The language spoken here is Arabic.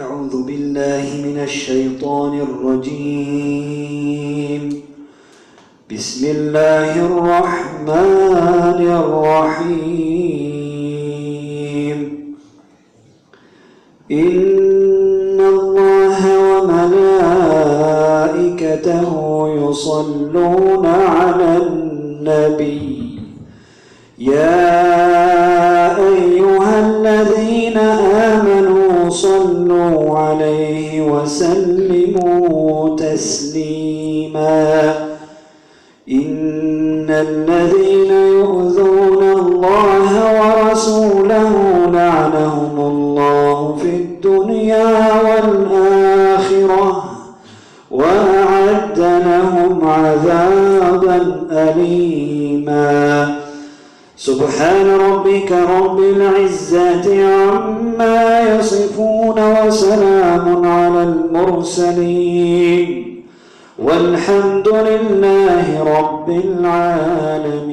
أعوذ بالله من الشيطان الرجيم. بسم الله الرحمن الرحيم. إن الله وملائكته يصلون على النبي يا أيها الذين آمنوا صلوا عليه وسلموا تسليما. إن الذين يؤذون الله ورسوله لعنهم الله في الدنيا والآخرة وأعد لهم عذابا أليما. سبحان ربك رب العزة عما يصفون وسلام على المرسلين والحمد لله رب العالمين.